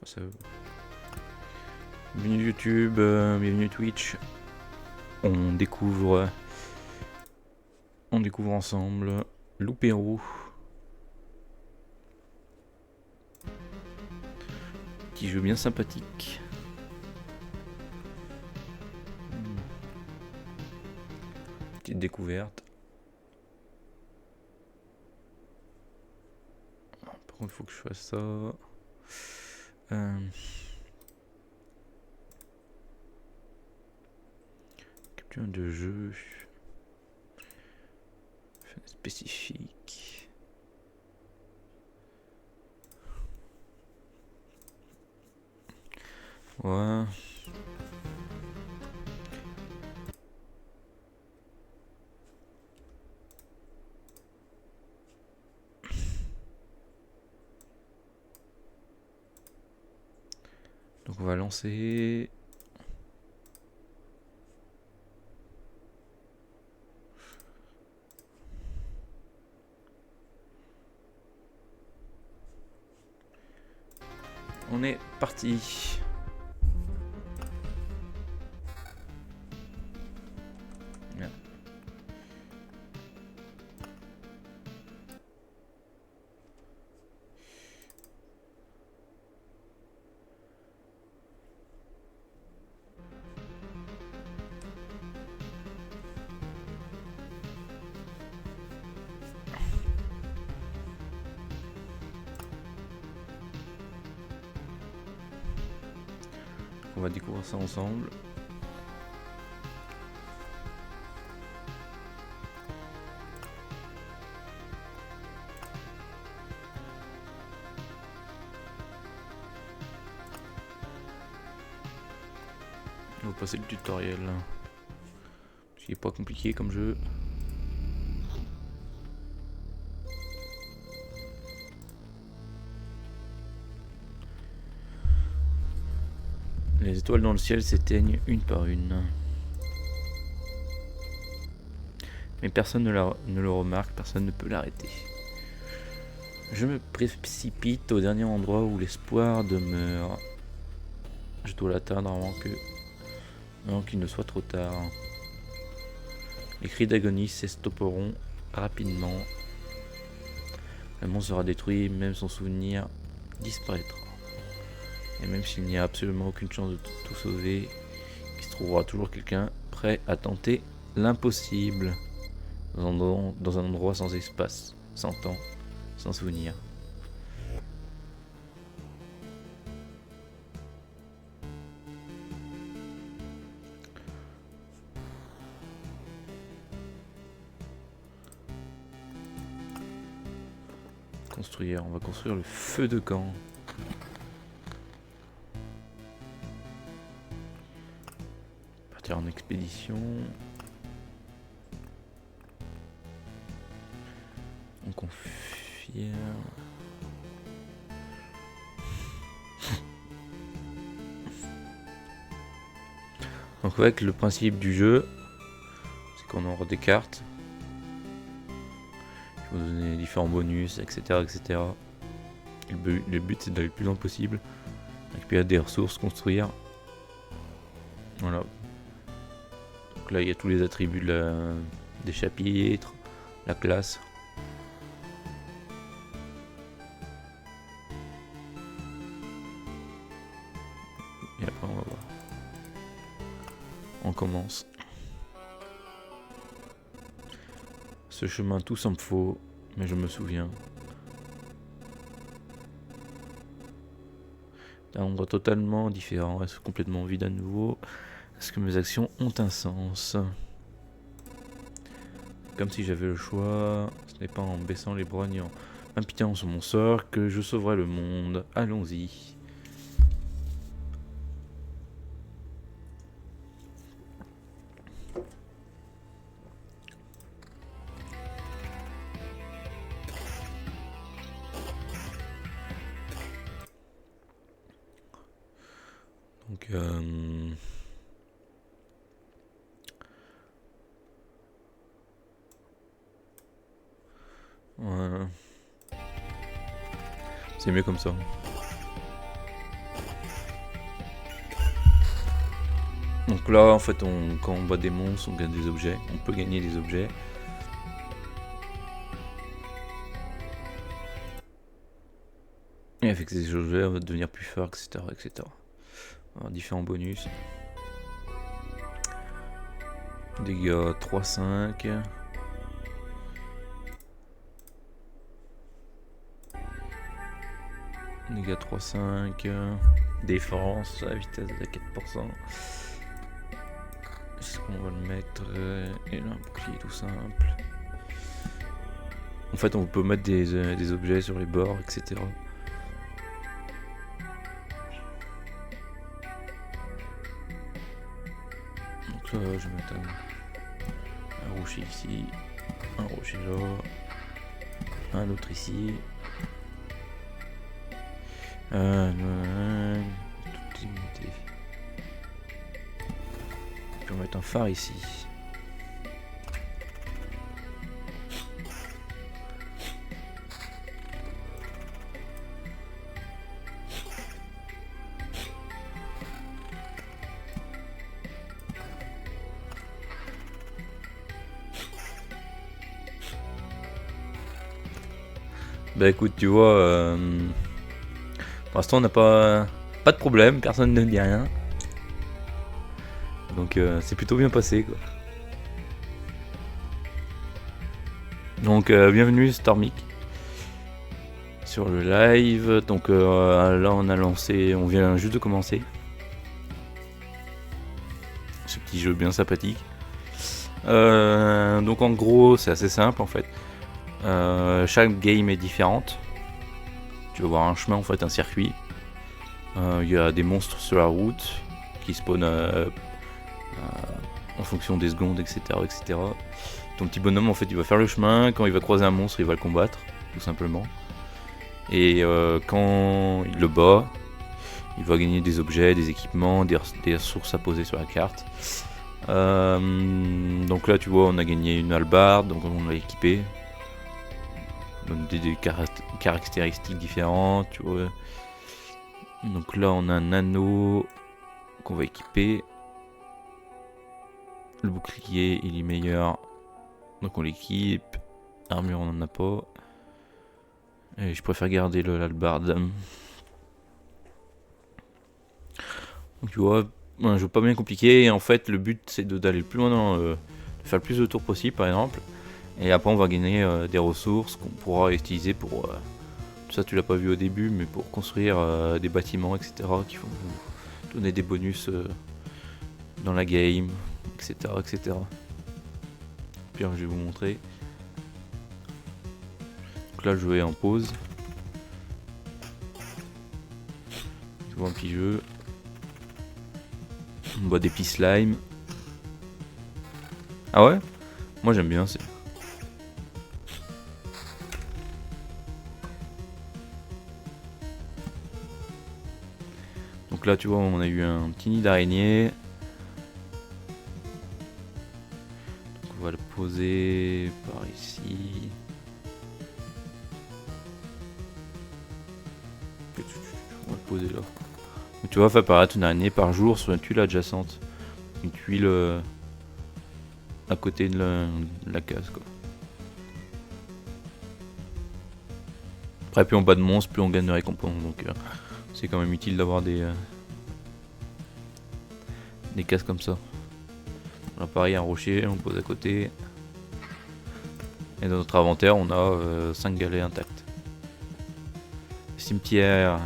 ça... Bienvenue YouTube, bienvenue Twitch. On découvre ensemble Loupéro. Petit jeu bien sympathique. Petite découverte. Par contre, il faut que je fasse ça. Capture de jeu. Spécifique. Ouais. Donc on va lancer. On est parti. Bien. On va découvrir ça ensemble. On va passer le tutoriel. Ce n'est pas compliqué comme jeu. Les étoiles dans le ciel s'éteignent une par une. Mais personne ne le remarque, personne ne peut l'arrêter. Je me précipite au dernier endroit où l'espoir demeure. Je dois l'atteindre avant qu'il ne soit trop tard. Les cris d'agonie s'estopperont rapidement. Le monde sera détruit, même son souvenir disparaîtra. Et même s'il n'y a absolument aucune chance de tout sauver, il se trouvera toujours quelqu'un prêt à tenter l'impossible. Dans un endroit sans espace, sans temps, sans souvenir. On va construire le feu de camp. Partir en expédition. On confirme. Donc avec le principe du jeu, c'est qu'on aura des cartes qui vont donner différents bonus, etc. etc. Le but c'est d'aller le plus loin possible, récupérer des ressources, construire. Voilà. Donc là il y a tous les attributs des chapitres, la classe. Et après on va voir. On commence. Ce chemin tout semble faux, mais je me souviens. Un endroit totalement différent, est-ce complètement vide à nouveau? Est-ce que mes actions ont un sens? Comme si j'avais le choix, ce n'est pas en baissant les bras ni en impitant sur mon sort que je sauverai le monde. Allons-y. Donc, voilà. C'est mieux comme ça. Donc là, en fait, quand on bat des monstres, on gagne des objets. On peut gagner des objets. Et avec ces objets, on va devenir plus fort, etc. etc. On va avoir différents bonus. Dégâts 3-5. Dégâts 3-5. Défense, la vitesse de 4%. Est-ce qu'on va le mettre? Et là, un bouclier tout simple. En fait, on peut mettre des objets sur les bords, etc. Donc là, je vais mettre un rocher ici, un rocher là, un autre ici. Tout limité. Puis on va mettre un phare ici. Bah écoute, tu vois, pour l'instant on n'a pas de problème, personne ne dit rien. Donc c'est plutôt bien passé quoi. Donc bienvenue Stormic sur le live. Donc là on a lancé, on vient juste de commencer ce petit jeu bien sympathique. Donc en gros c'est assez simple en fait. Chaque game est différente. Tu vas voir un chemin en fait, un circuit. Il y a des monstres sur la route qui spawnent en fonction des secondes, etc., etc. Ton petit bonhomme en fait il va faire le chemin, quand il va croiser un monstre il va le combattre tout simplement. Et quand il le bat, il va gagner des objets, des équipements, des ressources à poser sur la carte. Donc là tu vois on a gagné une hallebarde, donc on l'a équipé. Donc des caractéristiques différentes, tu vois. Donc là on a un anneau qu'on va équiper. Le bouclier il est meilleur, donc on l'équipe. Armure on en a pas. Et je préfère garder l'hallebarde. Donc tu vois, un jeu pas bien compliqué. Et en fait le but c'est d'aller le plus loin, de faire le plus de tours possible par exemple. Et après on va gagner des ressources qu'on pourra utiliser pour... ça tu l'as pas vu au début, mais pour construire des bâtiments, etc. qui vont vous donner des bonus dans la game, etc. etc. Puis je vais vous montrer. Donc là le jeu est en pause. Tu vois un petit jeu. On boit des petits slimes. Ah ouais? Moi j'aime bien. Donc là tu vois on a eu un petit nid d'araignée. Donc on va le poser par ici. On va le poser là. Donc tu vois fait apparaître une araignée par jour sur une tuile adjacente. Une tuile à côté de la case quoi. Après plus on bat de monstres, plus on gagne de récompenses. Donc c'est quand même utile d'avoir des cases comme ça. On a pareil un rocher, on le pose à côté. Et dans notre inventaire on a 5 galets intacts. Cimetière.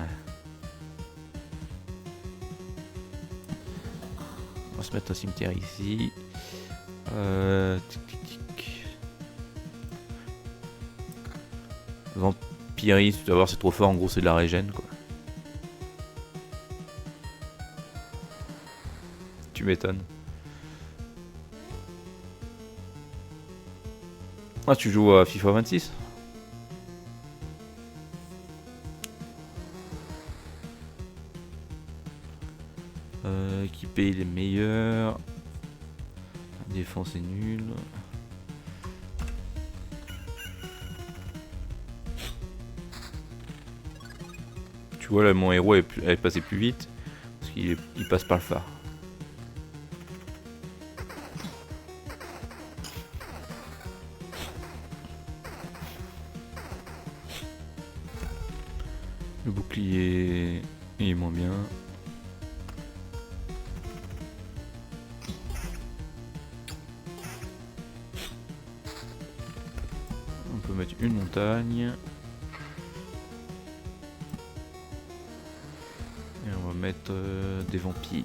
On va se mettre un cimetière ici. Vampiris, tu vas voir c'est trop fort, en gros c'est de la régène quoi. Tu m'étonnes. Ah tu joues à FIFA 26? Équipé il est meilleur. La défense est nulle. Tu vois là mon héros est passé plus vite parce qu'il passe par le phare. Le bouclier est moins bien. On peut mettre une montagne. Et on va mettre des vampires.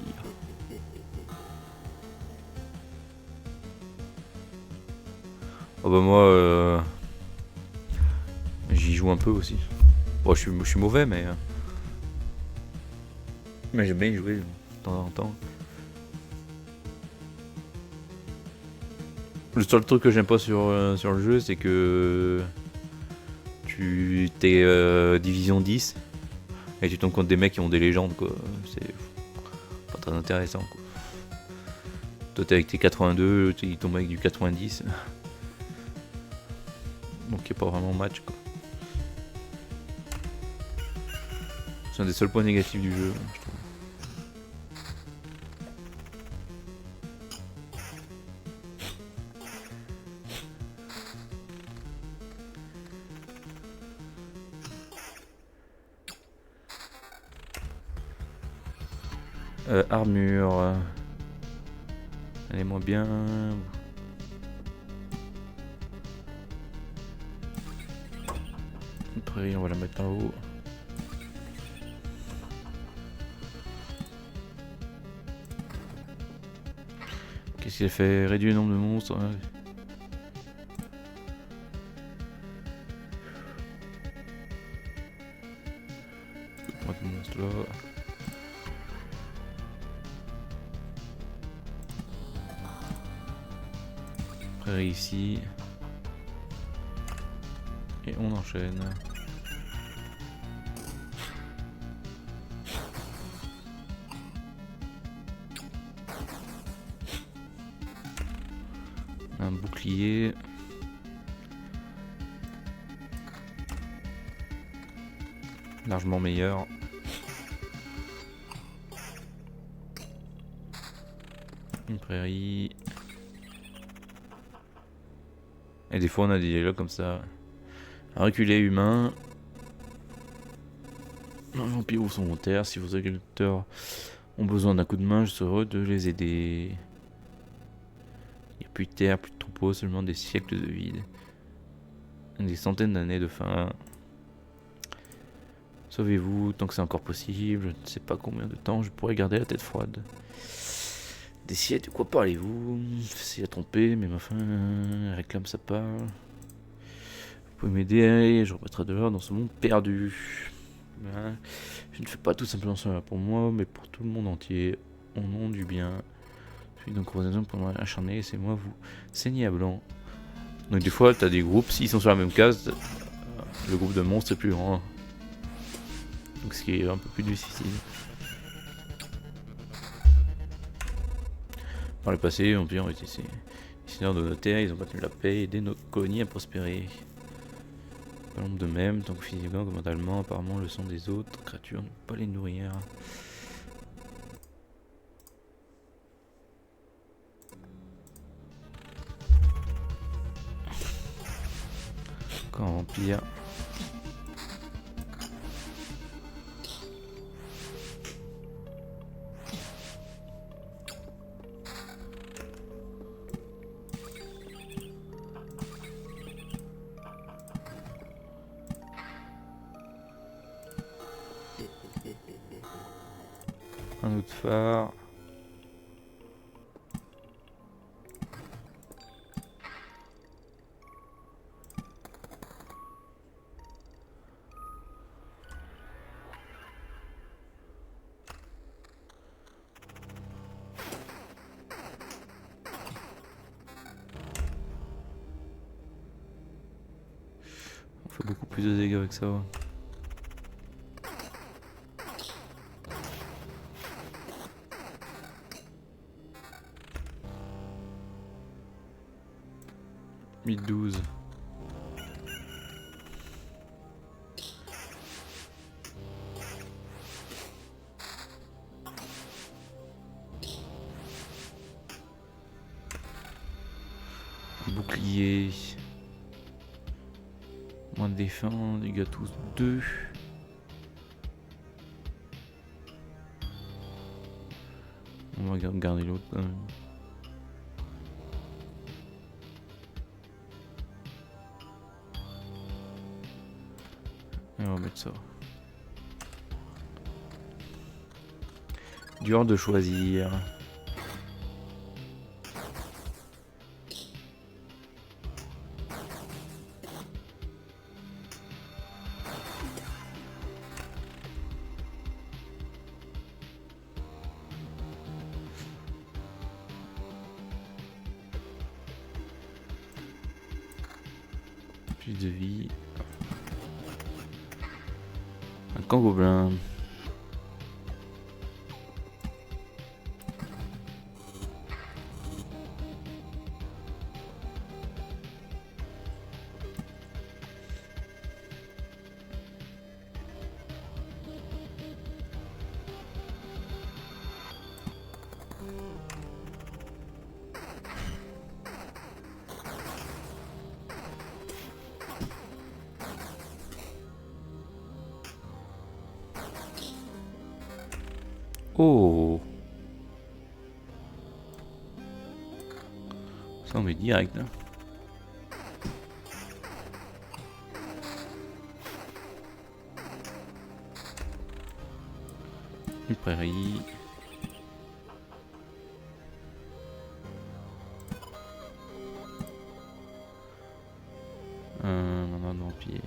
Oh bah moi j'y joue un peu aussi. Bon je suis mauvais mais j'aime bien y jouer de temps en temps. Le seul truc que j'aime pas sur le jeu c'est que tu t'es division 10 et tu tombes contre des mecs qui ont des légendes quoi. C'est pas très intéressant quoi. Toi t'es avec tes 82, ils tombent avec du 90. Donc il n'y a pas vraiment match quoi. C'est un des seuls points négatifs du jeu, je trouve. Armure. Elle est moins bien. Une prairie, on va la mettre en haut. Qu'est-ce qu'il a fait? Réduire le nombre de monstres. Ouais. Pas de monstres là. Prairie ici. Et on enchaîne. Un bouclier. Largement meilleur. Une prairie. Et des fois on a des dialogues comme ça. Un reculé humain. Un vampire ou son volontaire. Si vos agriculteurs ont besoin d'un coup de main, je serai heureux de les aider. Il n'y a plus de terre, plus de troupeaux, seulement des siècles de vide. Des centaines d'années de faim. Sauvez-vous tant que c'est encore possible. Je ne sais pas combien de temps je pourrais garder la tête froide. Des siècles, de quoi parlez-vous? C'est à tromper, mais ma faim réclame sa part. Vous pouvez m'aider, je remettrai de l'ordre dans ce monde perdu. Je ne fais pas tout simplement cela pour moi, mais pour tout le monde entier, au nom du bien. Je suis donc raison pour acharné, c'est moi vous saignez à blanc. Donc des fois, t'as des groupes, s'ils sont sur la même case, le groupe de monstres est plus grand. Donc ce qui est un peu plus difficile. Par le passé, les vampires ont été seigneurs de nos terres, ils ont battu la paix et aidé nos colonies à prospérer. Pas l'ombre de même, tant que physiquement que mentalement, apparemment le sang des autres créatures ne peut pas les nourrir. Encore un vampire. Un autre phare. On fait beaucoup plus de dégâts avec ça. Ouais. « 1012. Bouclier. Moins de défense, dégâts tous 2. On va garder l'autre quand même. Et on va mettre ça. Dur de choisir. Plus de vie. Un camp gobelin. Oh, ça on met direct là. Une prairie. Un vampire.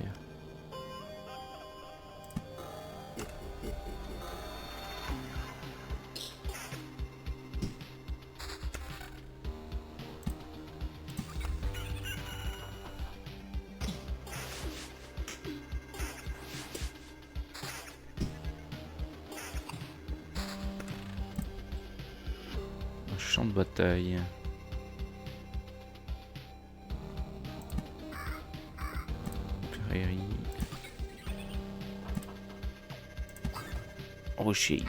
Un champ de bataille. Prairie. Rocher.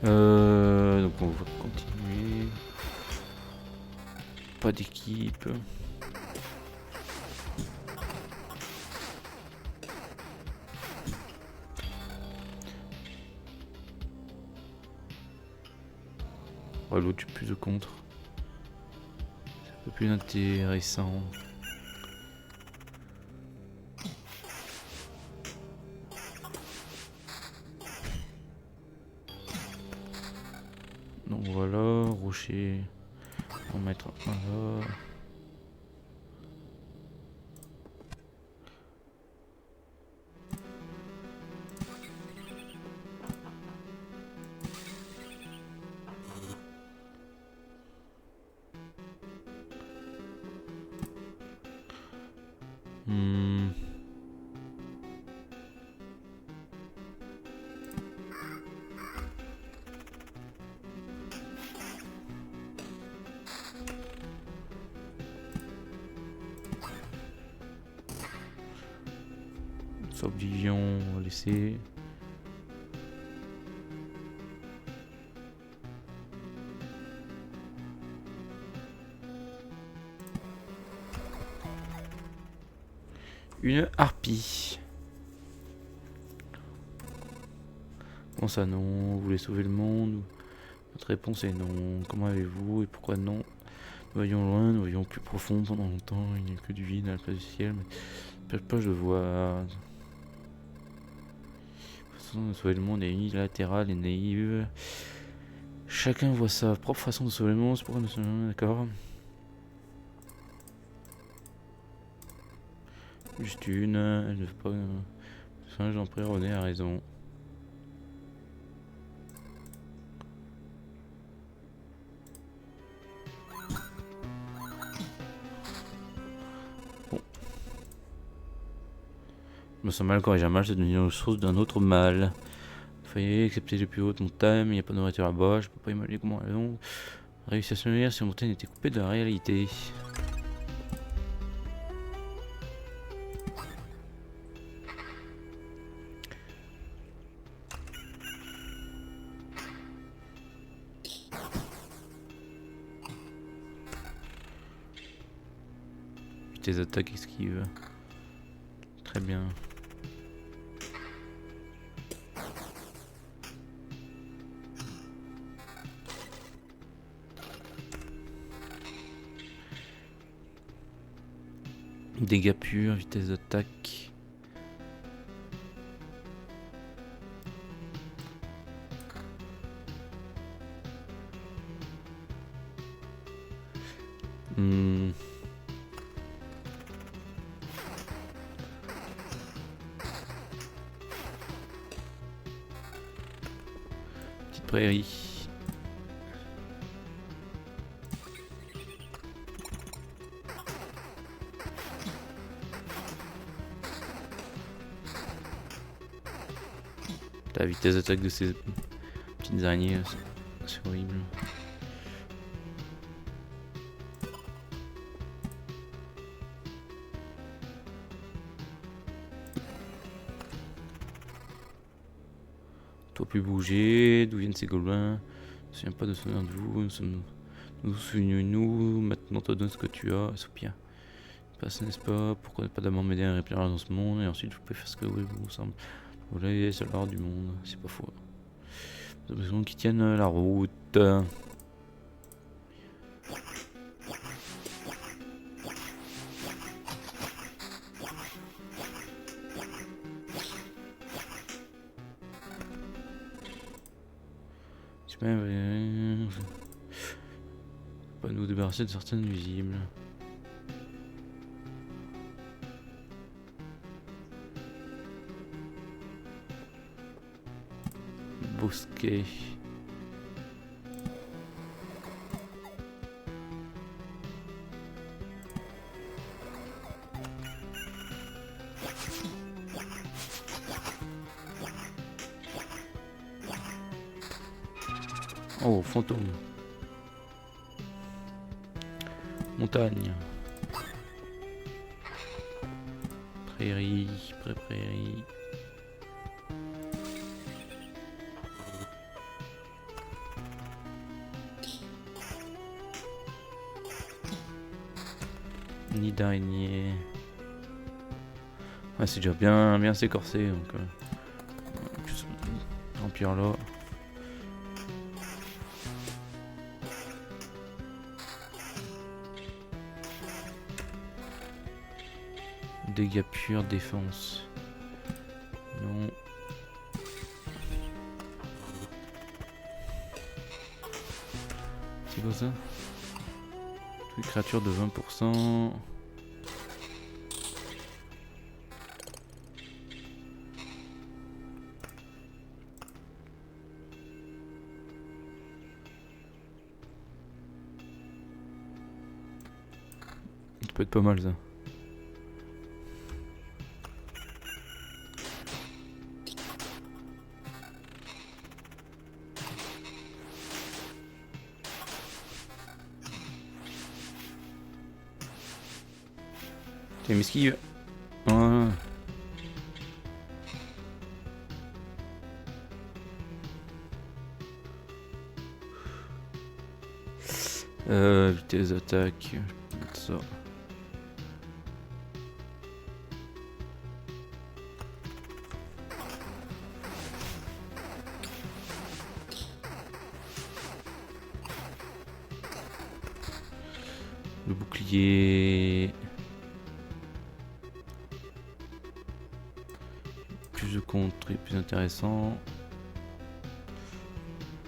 Donc on va continuer. Pas d'équipe. Oh, l'autre j'ai plus de contre. C'est un peu plus intéressant. Donc voilà, rocher. On va mettre un là. Oblivion, on va laisser. Une harpie. Comment ça non? Vous voulez sauver le monde? Votre réponse est non. Comment avez-vous et pourquoi non? Nous voyons loin, nous voyons plus profond pendant longtemps. Il n'y a que du vide à la place du ciel. Mais pas de voir. La façon de sauver le monde est unilatérale et naïve. Chacun voit sa propre façon de sauver le monde. C'est pourquoi nous sommes d'accord. Juste une. Elle ne veut pas. Singe d'Empereur René a raison. Bon. Je me sens mal quand j'ai un mal, c'est devenu la source d'un autre mal. Fallait accepter les plus hautes montagnes, mais il n'y a pas de nourriture là-bas, je peux pas imaginer comment elles ont réussi à se nourrir si la montagne était coupée de la réalité. Tes attaques esquives. Très bien. Dégâts purs, vitesse d'attaque. Petite prairie. La vitesse d'attaque de ces petites araignées, c'est horrible. Toi plus bouger, d'où viennent ces gobelins? Je ne souviens pas de souvenir de vous, nous souvenons-nous, maintenant te donne ce que tu as, soupir. Passe, n'est-ce pas? Pourquoi ne pas d'abord m'aider à répéter dans ce monde et ensuite vous pouvez faire ce que vous semble. Voilà, c'est l'art du monde, c'est pas faux. Des besoins qui tiennent la route. Pas nous débarrasser de certaines nuisibles. Bosquet. Oh, fantôme. Montagne. Prairie, prairie. Nid d'araignée. Ouais, c'est déjà bien s'écorcer donc. Empire là. Dégâts purs, défense. Non. C'est quoi ça? Toutes les créatures de 20%. Ça peut être pas mal ça. Tiens, m'esquive. Voilà. Vitesse d'attaque. Ça. Le bouclier. Plus de contre et plus intéressant.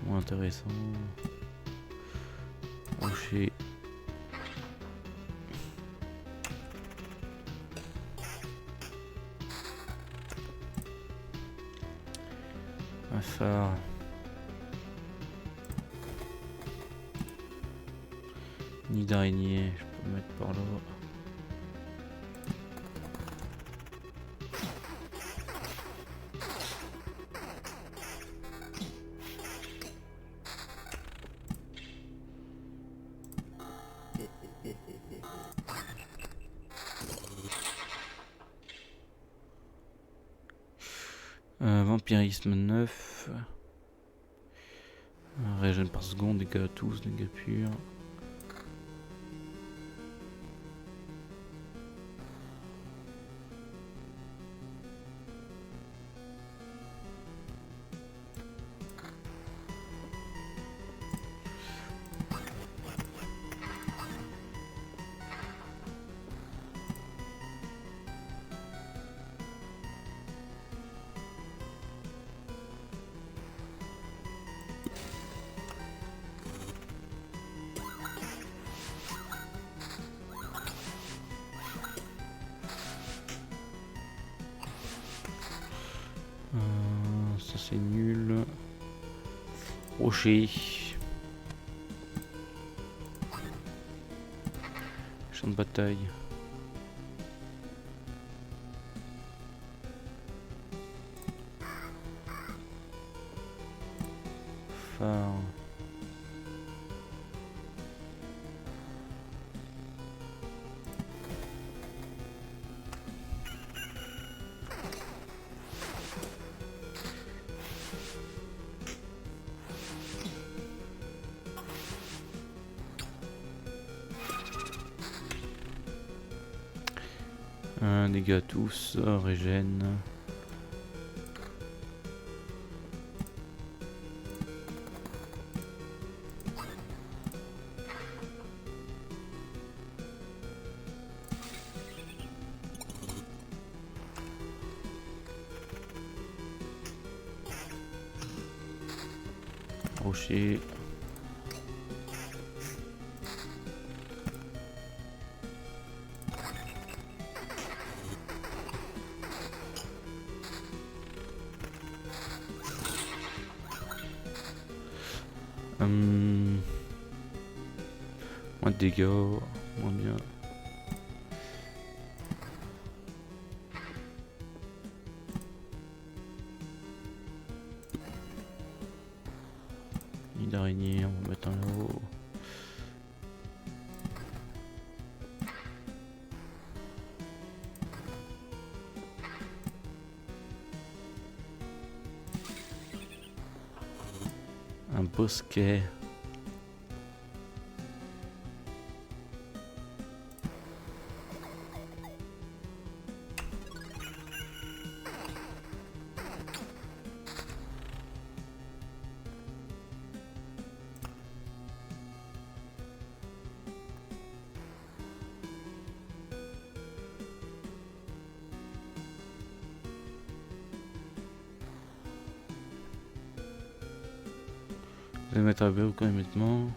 Moins intéressant. Rocher. Un phare. Nid d'araignée, je peux le mettre par là. Vampirisme 9. Régène par seconde, dégâts à tous, dégâts purs. c'est nul. Rocher. Champ de bataille. Phare. Un dégâts tous, régène. Rocher. Moins de dégâts, moins bien. Nid d'araignée, on va mettre un là-haut. Un bosquet. Je vais mettre à B quand même maintenant.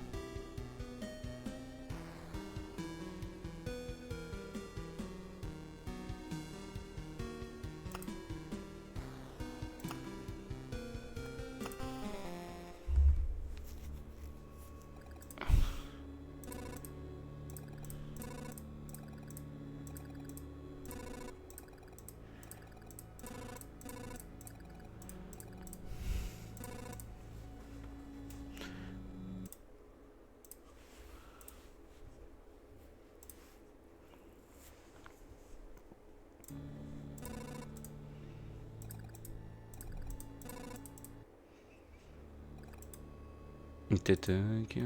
Une tête. Ok.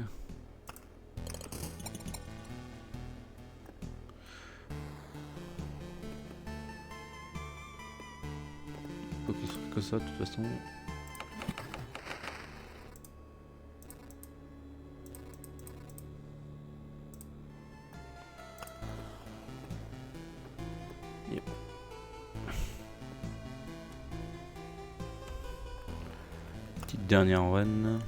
On peut construire que ça de toute façon. Yep. Petite dernière one.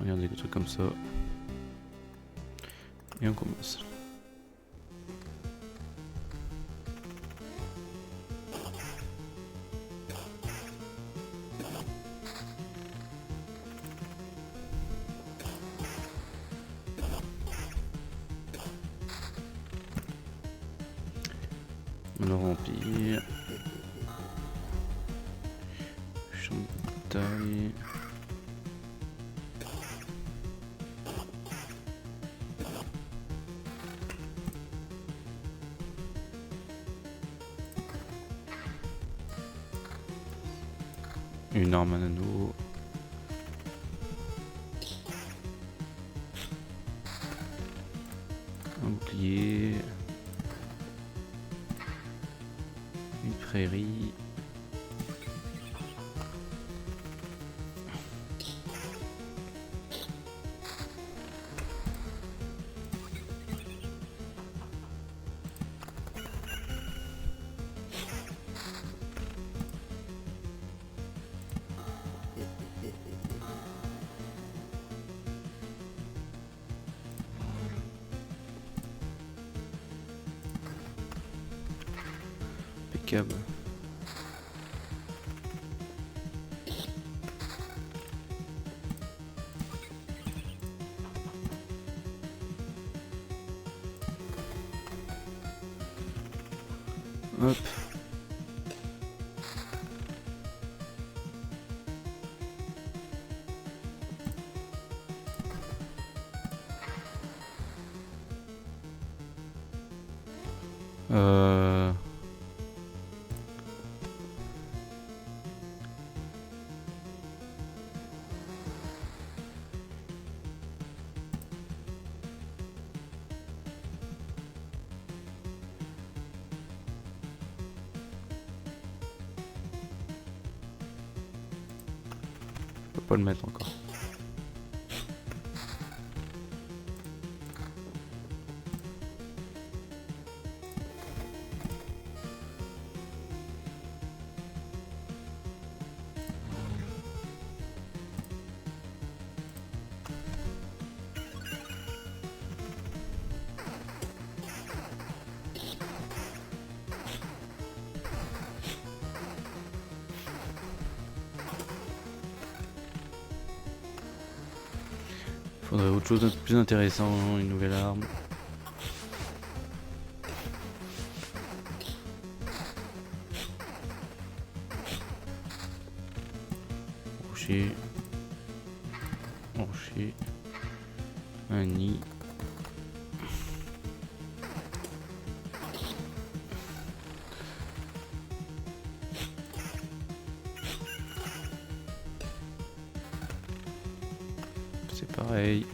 Regardez des trucs comme ça. Et on commence. On remplit. Champ de taille. Une arme à nano. bouclier. Une prairie. Impeccable. Hop. Je peux pas le mettre encore. Faudrait autre chose de plus intéressant, une nouvelle arme. Rocher. Rocher. Un nid. C'est pareil.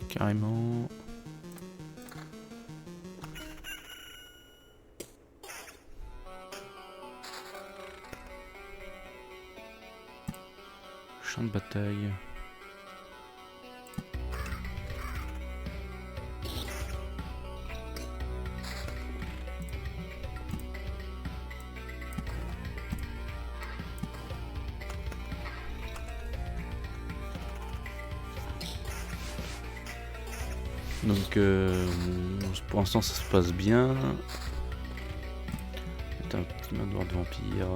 Carrément. Champ de bataille. Donc pour l'instant ça se passe bien. C'est un petit manoir de vampire.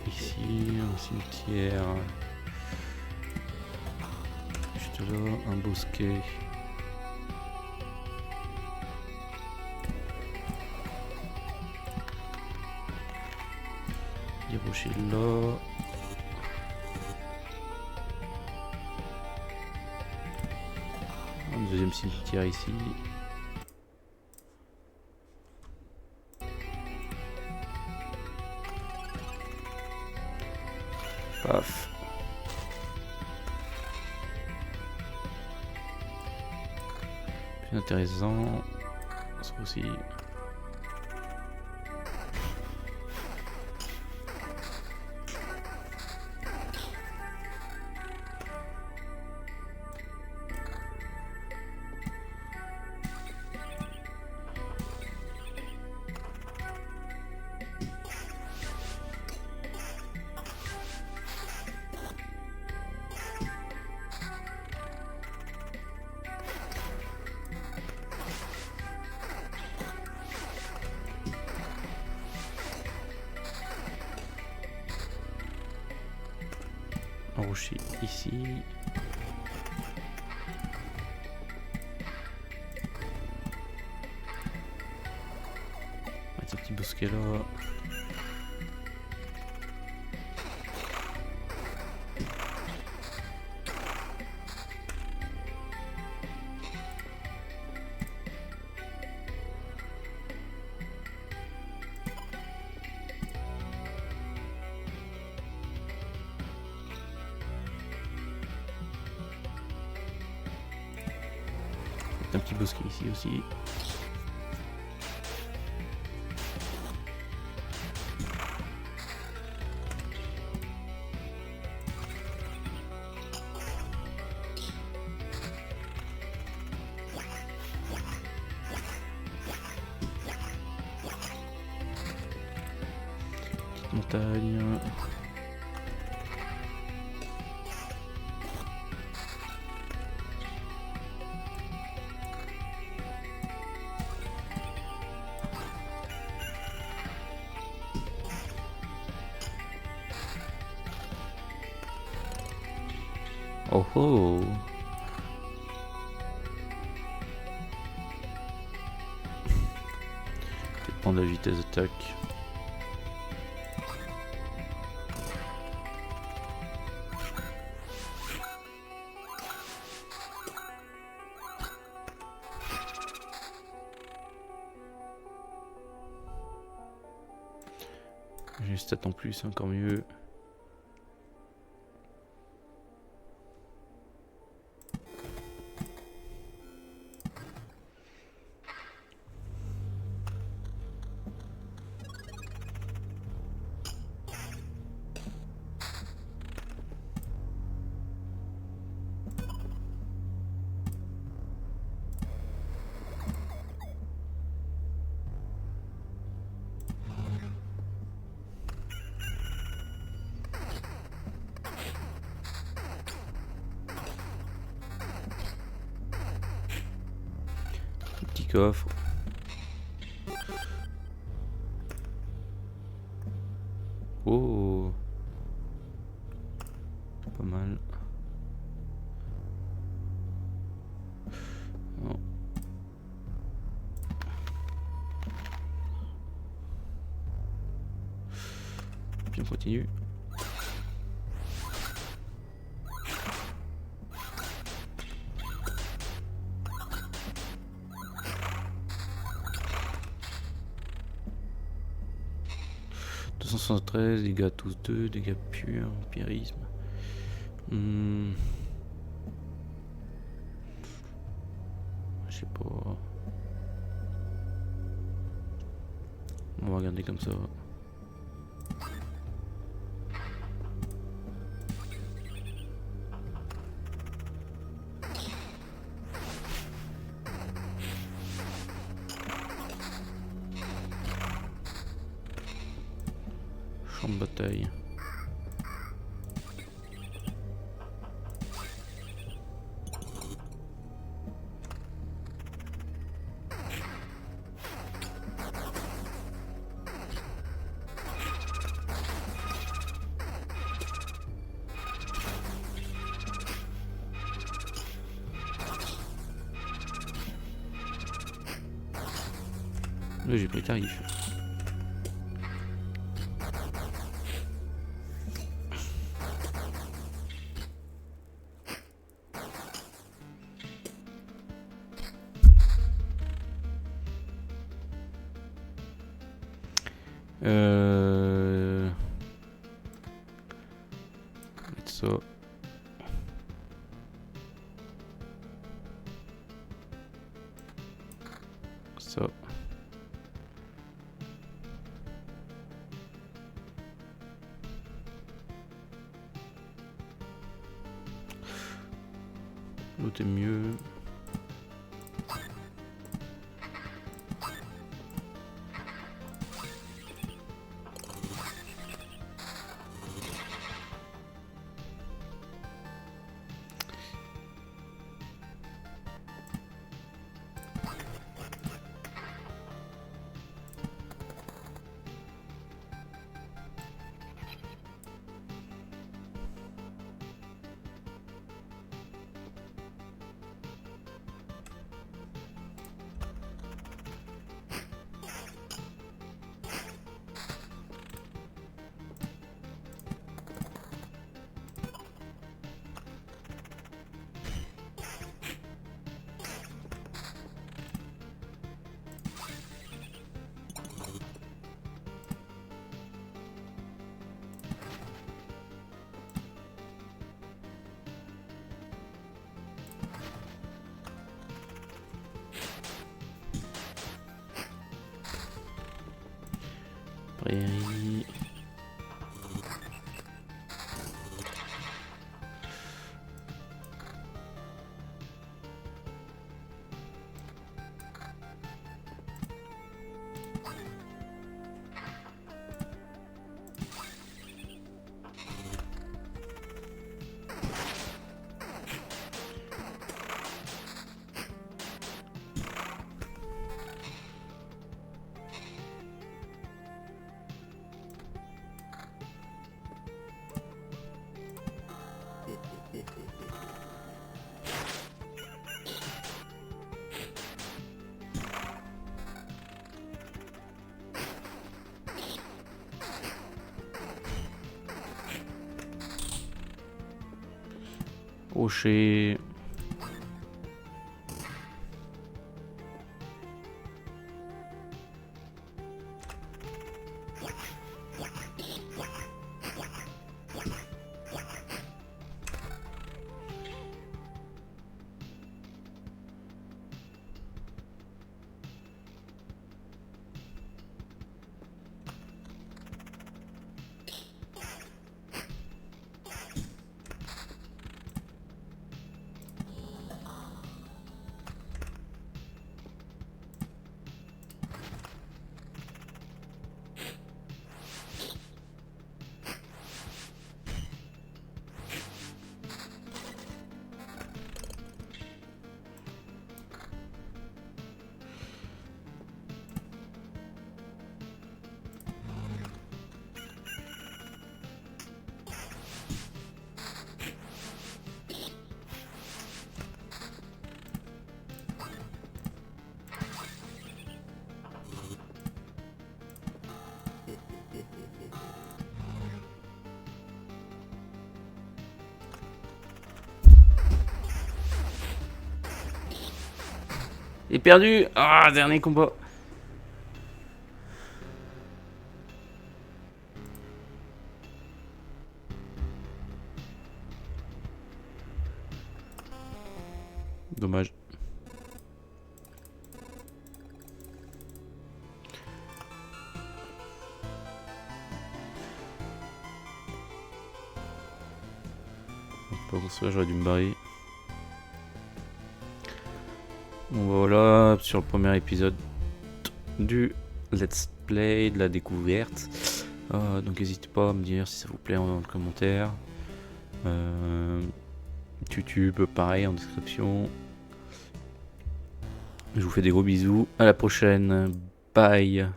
Ici, un cimetière. Juste là, un bosquet. Des rochers là. Un deuxième cimetière ici. Paf. Plus intéressant. Ça aussi. Un rocher ici. Un petit bosquet là. Un petit bosquet ici aussi. Petite montagne. Oh oh. Dépend de la vitesse d'attaque. J'ai une stat en plus, encore mieux. Petit coffre. Oh, pas mal. Non. Puis on continue. Dégâts tous 2, dégâts purs, empirisme. Je sais pas. On va regarder comme ça. Champ de bataille. Là j'ai pris tarif. Mettre ça. Ça. L'autre est mieux. Prairie. Rocher. Et perdu. Ah, dernier combat. Dommage. Pour ça, j'aurais dû me barrer. Bon voilà, sur le premier épisode du Let's Play, de la découverte. Donc n'hésitez pas à me dire si ça vous plaît en commentaire. YouTube, pareil, en description. Je vous fais des gros bisous. À la prochaine. Bye.